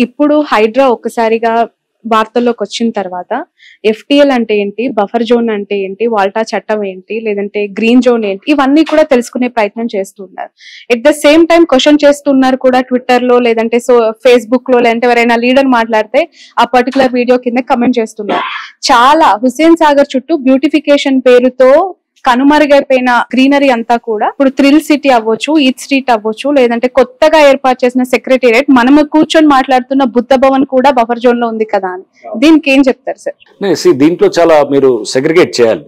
ఇప్పుడు హైడ్రా ఒక్కసారిగా వార్తల్లోకి వచ్చిన తర్వాత ఎఫ్టిఎల్ అంటే ఏంటి, బఫర్ జోన్ అంటే ఏంటి, వాల్టా చట్టం ఏంటి, లేదంటే గ్రీన్ జోన్ ఏంటి, ఇవన్నీ కూడా తెలుసుకునే ప్రయత్నం చేస్తున్నారు. At the same time question చేస్తున్నారు కూడా ట్విట్టర్ లో, లేదంటే ఫేస్బుక్ లో, లేదంటే ఎవరైనా లీడర్ మాట్లాడితే ఆ పర్టికులర్ వీడియో కింద కమెంట్ చేస్తున్నారు. చాలా హుస్సేన్ సాగర్ చుట్టూ బ్యూటిఫికేషన్ పేరుతో కనుమరుగైపోయిన గ్రీనరీ అంతా కూడా ఇప్పుడు థ్రిల్ సిటీ అవ్వచ్చు, ఈట్ స్ట్రీట్ అవ్వచ్చు, లేదంటే కొత్తగా ఏర్పాటు చేసిన సెక్రటేరియట్, మనము కూర్చొని మాట్లాడుతున్న బుద్ధ భవన్ కూడా బఫర్ జోన్ లో ఉంది కదా అని, దీనికి ఏం చెప్తారు సార్? దీంట్లో చాలా మీరు సెగ్రిగేట్ చేయాలి.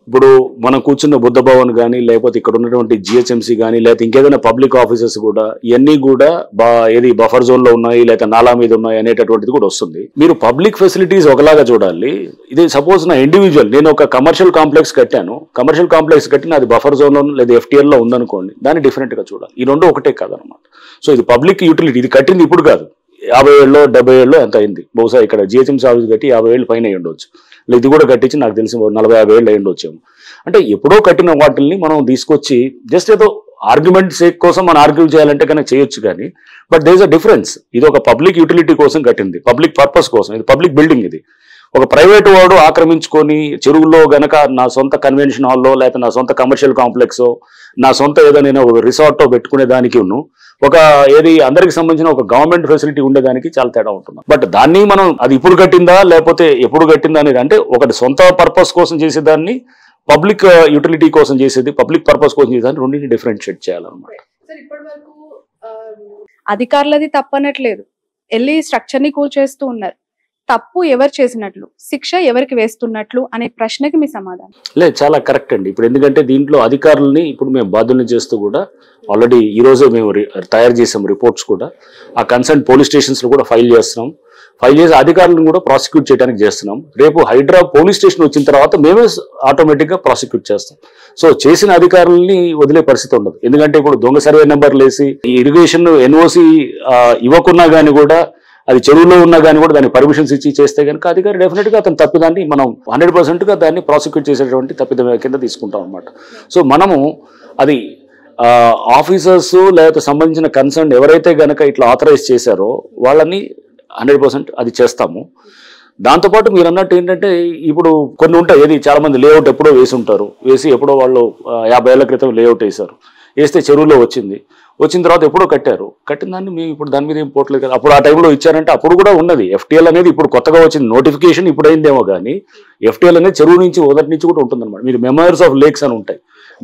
ఇప్పుడు మనం కూర్చున్న బుద్ధ భవన్ కానీ, లేకపోతే ఇక్కడ ఉన్నటువంటి జిహెచ్ఎంసీ కానీ, లేకపోతే ఇంకేదైనా పబ్లిక్ ఆఫీసెస్ కూడా ఇవన్నీ కూడా ఏది బఫర్ జోన్ లో ఉన్నాయి, లేకపోతే నాలా మీద ఉన్నాయి అనేటటువంటిది కూడా వస్తుంది. మీరు పబ్లిక్ ఫెసిలిటీస్ ఒకలాగా చూడాలి. ఇది సపోజ్ నా ఇండివిజువల్, నేను ఒక కమర్షియల్ కాంప్లెక్స్ కట్టాను, కమర్షియల్ కాంప్లెక్స్ కట్టిన అది బఫర్ జోన్ లో లేదా ఎఫ్టీఎల్ లో ఉందనుకోండి, దాన్ని డిఫరెంట్ గా చూడాలి. ఈ రెండు ఒకటే కాదనమాట. సో ఇది పబ్లిక్ యూటిలిటీ, ఇది కట్టింది ఇప్పుడు కాదు, 50 ఏళ్ళలో 70 ఏళ్ళలో ఎంత అయింది. బహుశా ఇక్కడ జిహెచ్ఎంసీ ఆఫీస్ కట్టి 50 ఏళ్ళు పైన అయ్యి ఉండొచ్చు, ఇది కూడా కట్టించి నాకు తెలిసి 40-50 ఏళ్ళు అయ్యి ఉండొచ్చాము. అంటే ఎప్పుడో కట్టిన వాటిల్ని మనం తీసుకొచ్చి జస్ట్ ఏదో ఆర్గ్యుమెంట్ సేక్ కోసం మనం ఆర్గ్యూ చేయాలంటే కనుక చేయొచ్చు, కానీ but there is a difference. ఇది ఒక పబ్లిక్ యూటిలిటీ కోసం కట్టింది, పబ్లిక్ పర్పస్ కోసం, ఇది పబ్లిక్ బిల్డింగ్. ఇది ఒక ప్రైవేట్ వాడు ఆక్రమించుకొని చెరువుల్లో గనక నా సొంత కన్వెన్షన్ హాల్లో, లేకపోతే నా సొంత కమర్షియల్ కాంప్లెక్స్, నా సొంత ఏదైనా ఒక రిసార్ట్ పెట్టుకునే దానికి ఒక ఏది అందరికి సంబంధించిన ఒక గవర్నమెంట్ ఫెసిలిటీ ఉండేదానికి చాలా తేడా ఉంటుంది. బట్ దాన్ని మనం అది ఇప్పుడు కట్టిందా లేకపోతే ఎప్పుడు కట్టిందా అనేది, అంటే ఒకటి సొంత పర్పస్ కోసం చేసేదాన్ని, పబ్లిక్ యూటిలిటీ కోసం చేసేది, పబ్లిక్ పర్పస్ కోసం చేసేదాన్ని, రెండింటిని డిఫరెన్షియేట్ చేయాలన్నమాట. అధికారులది తప్పనట్లేదు, వెళ్ళి స్ట్రక్చర్ ని కూల్చేస్తూ ఉన్నారు. తప్పు ఎవరు చేసినట్లు, శిక్ష ఎవరికి వేస్తున్నట్లు అనే ప్రశ్నకి మీ సమాధానం? లేదు, చాలా కరెక్ట్ అండి. ఇప్పుడు ఎందుకంటే దీంట్లో అధికారులని ఇప్పుడు మేము బాధ్యులను చేస్తూ కూడా ఆల్రెడీ ఈ రోజే మేము తయారు చేసాం రిపోర్ట్స్ కూడా, ఆ కన్సర్న్ పోలీస్ స్టేషన్స్ లో కూడా ఫైల్ చేస్తున్నాం. ఫైల్ చేసి అధికారులను కూడా ప్రాసిక్యూట్ చేయడానికి చేస్తున్నాం. రేపు హైడ్రా పోలీస్ స్టేషన్ వచ్చిన తర్వాత మేమే ఆటోమేటిక్ గా ప్రాసిక్యూట్ చేస్తాం. సో చేసిన అధికారులని వదిలే పరిస్థితి ఉండదు. ఎందుకంటే ఇప్పుడు దొంగ సర్వే నెంబర్లు వేసి ఇరిగేషన్ ఎన్ఓసి ఇవ్వకున్నా కానీ కూడా, అది చెరువులో ఉన్నా కానీ కూడా దాన్ని పర్మిషన్స్ ఇచ్చి చేస్తే కనుక అధికారి డెఫినెట్ గా అతను తప్పిదాన్ని మనం 100% గా దాన్ని ప్రాసిక్యూట్ చేసేటువంటి తప్పిదం కింద తీసుకుంటాం అనమాట. సో మనము అది ఆఫీసర్స్ లేకపోతే సంబంధించిన కన్సర్న్ ఎవరైతే గనక ఇట్లా ఆథరైజ్ చేశారో వాళ్ళని 100% అది చేస్తాము. దాంతోపాటు మీరు అన్నట్టు ఏంటంటే ఇప్పుడు కొన్ని ఉంటాయి, ఏది చాలా మంది లేఅవుట్ ఎప్పుడో వేసి ఉంటారు, వేసి ఎప్పుడో వాళ్ళు 50 ఏళ్ల క్రితం లేఅవుట్ వేశారు, వేస్తే చెరువులో వచ్చిన తర్వాత ఎప్పుడో కట్టిన దాన్ని మేము ఇప్పుడు దాని మీద ఏం పోవట్లేదు కదా. అప్పుడు ఆ టైంలో ఇచ్చారంటే అప్పుడు కూడా ఉన్నది. ఎఫ్టీఎల్ అనేది ఇప్పుడు కొత్తగా వచ్చింది నోటిఫికేషన్, ఇప్పుడు అయిందేమో కానీ ఎఫ్టీఎల్ అనేది చెరువు నుంచి మొదటి నుంచి కూడా ఉంటుందన్నమాట. మీరు మెమోరియల్స్ ఆఫ్ లేక్స్ అని ఉంటాయి,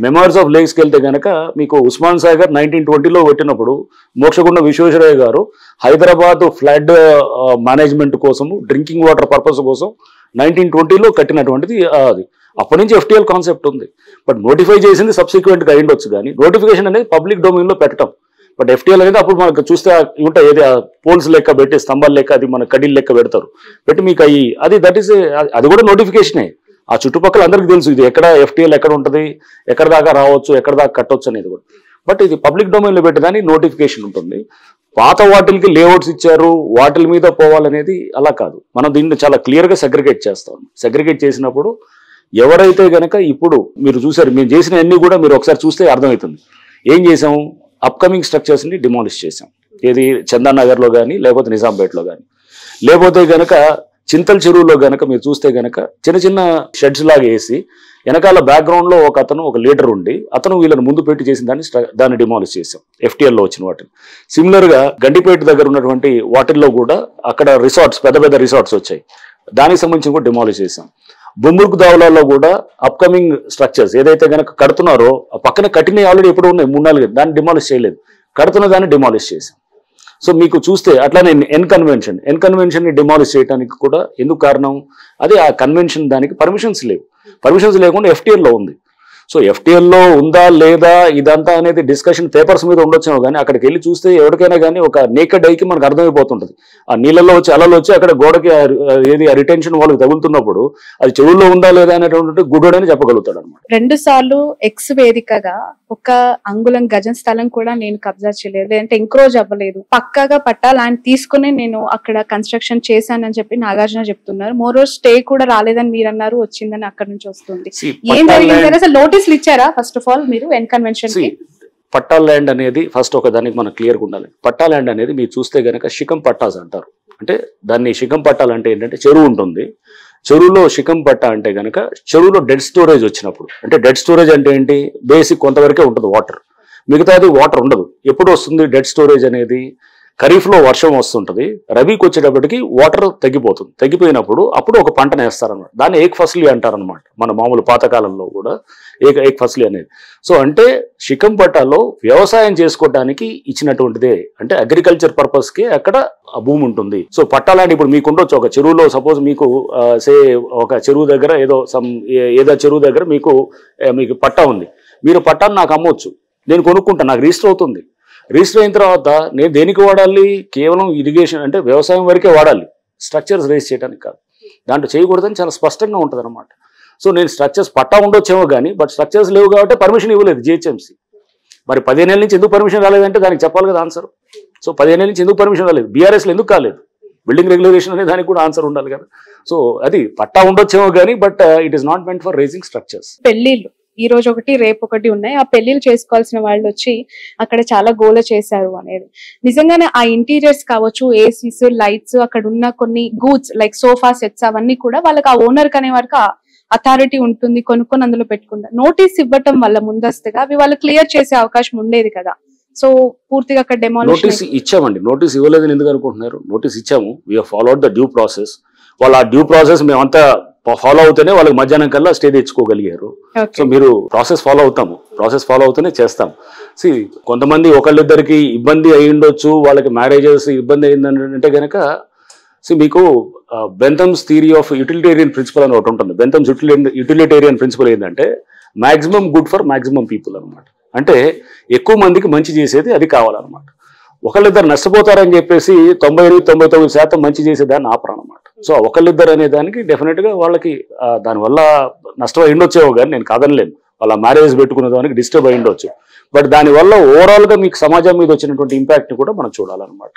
మెమోరియల్స్ ఆఫ్ లేక్స్కి వెళ్తే కనుక మీకు ఉస్మాన్ సాగర్ 1920లో పెట్టినప్పుడు మోక్షగుండ విశ్వేశ్వరయ్య గారు హైదరాబాద్ ఫ్లడ్ మేనేజ్మెంట్ కోసము, డ్రింకింగ్ వాటర్ పర్పస్ కోసం 1920లో కట్టినటువంటిది అది. అప్పటి నుంచి ఎఫ్టీఎల్ కాన్సెప్ట్ ఉంది. బట్ నోటిఫై చేసింది సబ్సిక్వెంట్ గా అయ్యుండొచ్చు, కానీ నోటిఫికేషన్ అనేది పబ్లిక్ డొమైన్ లో పెట్టడం. బట్ ఎఫ్టీఎల్ అనేది అప్పుడు మనకు చూస్తే ఉంటాయి, ఏది పోల్స్ లెక్క పెట్టి స్తంభాల లెక్క, అది మన కడీల లెక్క పెడతారు, పెట్టి మీకు అది దట్ ఈస్ అది కూడా నోటిఫికేషనే. ఆ చుట్టుపక్కల అందరికి తెలుసు ఇది ఎక్కడ ఎఫ్టీఎల్ ఎక్కడ ఉంటుంది, ఎక్కడ దాకా రావచ్చు, ఎక్కడ దాకా కట్టవచ్చు అనేది కూడా. బట్ ఇది పబ్లిక్ డొమైన్ లో పెట్టేదానికి నోటిఫికేషన్ ఉంటుంది. పాత వాటిల్కి లేఅవుట్స్ ఇచ్చారు, వాటిల మీద పోవాలనేది అలా కాదు. మనం దీన్ని చాలా క్లియర్ గా సెగ్రిగేట్ చేస్తాం. సెగ్రిగేట్ చేసినప్పుడు ఎవరైతే గనక ఇప్పుడు మీరు చూసారు, మేము చేసిన అన్ని కూడా మీరు ఒకసారి చూస్తే అర్థమవుతుంది. ఏం చేసాం, అప్కమింగ్ స్ట్రక్చర్స్ ని డిమాలిష్ చేసాం. ఏది చందానగర్ లో కానీ, లేకపోతే నిజాంపేటలో కానీ, లేకపోతే గనక చింతల చెరువులో గనక మీరు చూస్తే గనక చిన్న చిన్న షెడ్స్ లాగా వేసి వెనకాల బ్యాక్గ్రౌండ్ లో ఒక లీడర్ ఉండి అతను వీళ్ళని ముందు పెట్టి చేసిన దాన్ని డిమాలిష్ చేసాం ఎఫ్టీఎల్ లో వచ్చిన వాటిని. సిమిలర్ గా గండిపేట దగ్గర ఉన్నటువంటి వాటిల్లో కూడా అక్కడ రిసార్ట్స్, పెద్ద పెద్ద రిసార్ట్స్ వచ్చాయి, దానికి సంబంధించి కూడా డిమాలిష్ చేసాం. బొమ్ముర్కు దావులలో కూడా అప్కమింగ్ స్ట్రక్చర్స్ ఏదైతే కనుక కడుతున్నారో పక్కన కట్టినవి ఆల్రెడీ ఎప్పుడు ఉన్నాయి 3-4, దాన్ని డిమాలిష్ చేయలేదు, కడుతున్న దాన్ని డిమాలిష్ చేసాం. సో మీకు చూస్తే అట్లానే ఎన్ కన్వెన్షన్ ని డిమాలిష్ చేయడానికి కూడా ఎందుకు కారణం, అదే ఆ కన్వెన్షన్ దానికి పర్మిషన్స్ లేవు, పర్మిషన్స్ లేకుండా ఎఫ్టీఎల్ లో ఉంది. సో ఎఫ్టీఎల్ లో ఉందా లేదా ఇదంతా అనేది డిస్కషన్ పేపర్స్ మీద ఉండొచ్చేమో, కానీ అక్కడికి వెళ్ళి చూస్తే ఎవరికైనా కానీ ఒక నేకెడ్ ఐకి మనకు అర్థమైపోతుంటుంది. ఆ నీళ్ళలో వచ్చి అలలు వచ్చి అక్కడ గోడకి ఏది రిటెన్షన్ వాళ్ళకి తగులుతున్నప్పుడు అది చెవుల్లో ఉందా లేదా అనేటువంటి గుడ్డని చెప్పగలుగుతాడు అనమాట. 2 సార్లు ఎక్స్ వేదికగా ఒక అంగుళం గజం స్థలం కూడా నేను కబ్జా చేయలేదు, లేదంటే ఎంక్రోజ్ అవ్వలేదు, పక్కాగా పట్టాలి ఆయన తీసుకుని నేను అక్కడ కన్స్ట్రక్షన్ చేశానని చెప్పి నాగార్జున చెప్తున్నారు. మోరో స్టే కూడా రాలేదని మీరు అన్నారు, వచ్చిందని అక్కడ నుంచి వస్తుంది. ఏం జరిగింది అసలు? నోటీసులు ఇచ్చారా ఫస్ట్ ఆఫ్ ఆల్ మీరు ఎన్ కన్వెన్షన్ కి? పట్టా ల్యాండ్ అనేది ఫస్ట్ ఒక దానికి మనం క్లియర్గా ఉండాలి. పట్టా ల్యాండ్ అనేది మీరు చూస్తే కనుక శిఖం పట్టాస్ అంటారు. అంటే దాన్ని శిఖం పట్టాలు అంటే ఏంటంటే చెరువు ఉంటుంది, చెరువులో శిఖం పట్టా అంటే కనుక చెరువులో డెడ్ స్టోరేజ్ వచ్చినప్పుడు, అంటే డెడ్ స్టోరేజ్ అంటే ఏంటి, బేసిక్ కొంతవరకే ఉంటుంది వాటర్, మిగతాది వాటర్ ఉండదు. ఎప్పుడు వస్తుంది డెడ్ స్టోరేజ్ అనేది, ఖరీఫ్లో వర్షం వస్తుంటుంది, రబీకి వచ్చేటప్పటికి వాటర్ తగ్గిపోతుంది, తగ్గిపోయినప్పుడు అప్పుడు ఒక పంటను వేస్తారనమాట. దాన్ని ఏక్ ఫసలి అంటారనమాట, మన మామూలు పాతకాలంలో కూడా ఏక్ ఫసలి అనేది. సో అంటే శిఖం పట్టాలో వ్యవసాయం చేసుకోవడానికి ఇచ్చినటువంటిదే, అంటే అగ్రికల్చర్ పర్పస్కి అక్కడ ఆ భూమి ఉంటుంది. సో పట్టాలంటే ఇప్పుడు మీకు ఉండొచ్చు ఒక చెరువులో, సపోజ్ మీకు సే ఒక చెరువు దగ్గర ఏదో చెరువు దగ్గర మీకు పట్టా ఉంది, మీరు పట్టాను నాకు అమ్మవచ్చు, నేను కొనుక్కుంటా, నాకు రిజిస్టర్ అవుతుంది. రిజిస్టర్ అయిన తర్వాత నేను దేనికి వాడాలి, కేవలం ఇరిగేషన్ అంటే వ్యవసాయం వరకే వాడాలి, స్ట్రక్చర్స్ రేస్ చేయడానికి కాదు. దాంట్లో చేయకూడదని చాలా స్పష్టంగా ఉంటుంది అనమాట. సో నేను స్ట్రక్చర్స్ పట్టా ఉండొచ్చేమో కానీ బట్ స్ట్రక్చర్స్ లేవు కాబట్టి పర్మిషన్ ఇవ్వలేదు జిహెచ్ఎంసీ. మరి 15 ఏళ్ళ నుంచి ఎందుకు పర్మిషన్ రాలేదంటే దానికి చెప్పాలి కదా ఆన్సర్. సో 15 ఏళ్ళ నుంచి ఎందుకు పర్మిషన్ రాలేదు, బీఆర్ఎస్లో ఎందుకు కాలేదు, బిల్డింగ్ రెగ్యులేషన్ అనే దానికి కూడా ఆన్సర్ ఉండాలి కదా. సో అది పట్టా ఉండొచ్చేమో కానీ but it is not meant for raising structures. పెళ్లిళ్ళు ఈ రోజు ఒకటి రేపు ఒకటి ఉన్నాయి, ఆ పెళ్లిళ్ళు చేసుకోవాల్సిన వాళ్ళు వచ్చి అక్కడ చాలా గోల చేశారు అనేది నిజంగానే. ఆ ఇంటీరియర్స్ కావచ్చు, ఏసీస్, లైట్స్, అక్కడ ఉన్న కొన్ని గూడ్స్ లైక్ సోఫా సెట్స్ అవన్నీ కూడా వాళ్ళకి ఆ ఓనర్ అనే వరకు అథారిటీ ఉంటుంది, కొనుక్కొని అందులో పెట్టుకుంటారు. నోటీస్ ఇవ్వటం వల్ల ముందస్తుగా అవి వాళ్ళు క్లియర్ చేసే అవకాశం ఉండేది కదా. సో పూర్తిగా అక్కడ నోటీస్ ఇచ్చామండి, నోటీస్ ఇవ్వలేదని ఎందుకు అనుకుంటున్నారు, నోటీస్ ఇచ్చాము, we have followed the due process. వాళ్ళు ఆ డ్యూ ప్రాసెస్ మేమంతా ఫాలో అవుతూనే వాళ్ళకి మధ్యాహ్నం కల్లా స్టే తెచ్చుకోగలిగారు. సో మీరు ప్రాసెస్ ఫాలో అవుతాము, ప్రాసెస్ ఫాలో అవుతూనే చేస్తాం. కొంతమంది ఒకళ్ళిద్దరికి ఇబ్బంది అయి ఉండొచ్చు, వాళ్ళకి మ్యారేజెస్ ఇబ్బంది అయిందంటే కనుక మీకు బెంథమ్స్ థియరీ ఆఫ్ యూటిలిటేరియన్ ప్రిన్సిపల్ అని ఒకటి ఉంటుంది. బెంథమ్స్ యూటిలిటేరియన్ ప్రిన్సిపల్ ఏంటంటే maximum good for maximum people అనమాట. అంటే ఎక్కువ మందికి మంచి చేసేది అది కావాలన్నమాట. ఒకళ్ళిద్దరు నష్టపోతారని చెప్పేసి 98-99% మంచి చేసేదాన్ని ఆపరనమాట. సో ఒకళ్ళిద్దరు అనే దానికి డెఫినెట్గా వాళ్ళకి దానివల్ల నష్టం అయి ఉండొచ్చేమో కానీ నేను కాదనలేను, వాళ్ళ మ్యారేజ్ పెట్టుకునే దానికి డిస్టర్బ్ అయి ఉండొచ్చు. బట్ దానివల్ల ఓవరాల్ గా మీకు సమాజం మీద వచ్చినటువంటి ఇంపాక్ట్ కూడా మనం చూడాలన్నమాట.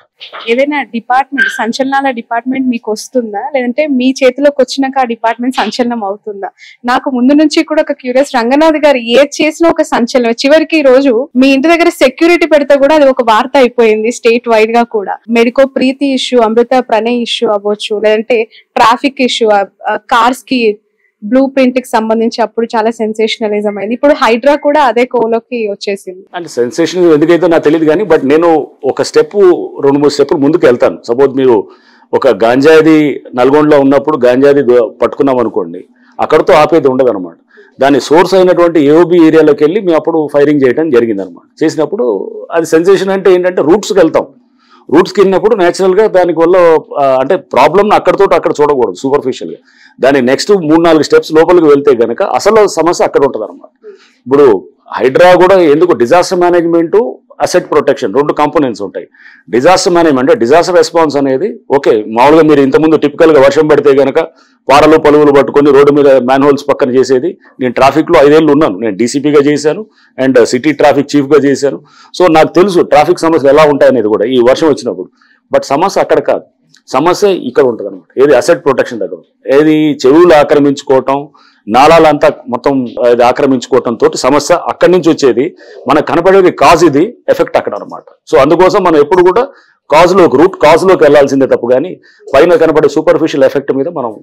ఏదైనా డిపార్ట్మెంట్ సంచలనాల డిపార్ట్మెంట్ మీకు వస్తుందా, లేదంటే మీ చేతిలోకి వచ్చినాక ఆ డిపార్ట్మెంట్ సంచలనం అవుతుందా? నాకు ముందు నుంచి కూడా ఒక క్యూరియస్, రంగనాథ్ గారు ఏది చేసినా ఒక సంచలనం. చివరికి ఈ రోజు మీ ఇంటి దగ్గర సెక్యూరిటీ పెడితే కూడా అది ఒక వార్త అయిపోయింది స్టేట్ వైడ్ గా కూడా. మెడికో ప్రీతి ఇష్యూ, అమృత ప్రణయ్ ఇష్యూ అవ్వచ్చు, లేదంటే ట్రాఫిక్ ఇష్యూ, కార్స్ కి బ్లూ ప్రింట్ కి సంబంధించి అప్పుడు చాలా సెన్సేషనలిజం అయింది. ఇప్పుడు హైడ్రా కూడా అదే కోలోకి వచ్చేసింది. అంటే సెన్సేషన్ ఎందుకైతే నాకు తెలియదు కానీ బట్ నేను ఒక స్టెప్ 2-3 స్టెప్పులు ముందుకు వెళ్తాను. సపోజ్ మీరు ఒక గాంజాది నల్గొండలో ఉన్నప్పుడు గాంజాది పట్టుకున్నాం అనుకోండి, అక్కడతో ఆపేది ఉండదు అనమాట. దాని సోర్స్ అయినటువంటి ఏఓబి ఏరియాలోకి వెళ్ళి మేము అప్పుడు ఫైరింగ్ చేయడం జరిగింది అనమాట. చేసినప్పుడు అది సెన్సేషన్ అంటే ఏంటంటే రూట్స్కి వెళ్తాం, రూట్స్కి వెళ్ళినప్పుడు న్యాచురల్గా దానివల్ల అంటే ప్రాబ్లమ్ని అక్కడ చూడకూడదు సూపర్ఫిషియల్గా. దాని నెక్స్ట్ 3-4 స్టెప్స్ లోపలికి వెళ్తే కనుక అసలు సమస్య అక్కడ ఉంటుంది అనమాట. ఇప్పుడు హైడ్రా కూడా ఎందుకు disaster management, asset protection 2 components ఉంటాయి. డిజాస్టర్ మేనేజ్మెంట్ అంటే డిజాస్టర్ రెస్పాన్స్ అనేది ఓకే, మామూలుగా మీరు ఇంతకుముందు టిపికల్గా వర్షం పడితే కనుక పారలు పలువులు పట్టుకొని రోడ్డు మీద మ్యాన్హోల్స్ పక్కన చేసేది. నేను ట్రాఫిక్లో 5 ఏళ్ళు ఉన్నాను, నేను డీసీపీగా చేశాను అండ్ సిటీ ట్రాఫిక్ చీఫ్గా చేశాను. సో నాకు తెలుసు ట్రాఫిక్ సమస్యలు ఎలా ఉంటాయనేది కూడా ఈ వర్షం వచ్చినప్పుడు. బట్ సమస్య అక్కడ కాదు, సమస్య ఇక్కడ ఉంటుంది అనమాట. ఏది అసెట్ ప్రొటెక్షన్ దగ్గర, ఏది చెరువులు ఆక్రమించుకోవటం, నాళాలంతా మొత్తం ఆక్రమించుకోవటం తోటి సమస్య అక్కడి నుంచి వచ్చేది. మనకు కనపడేది కాజ్, ఇది ఎఫెక్ట్ అక్కడ అనమాట. సో అందుకోసం మనం ఎప్పుడు కూడా రూట్ కాజ్లోకి వెళ్లాల్సిందే తప్పు కానీ పైన కనపడే సూపర్ఫిషియల్ ఎఫెక్ట్ మీద మనం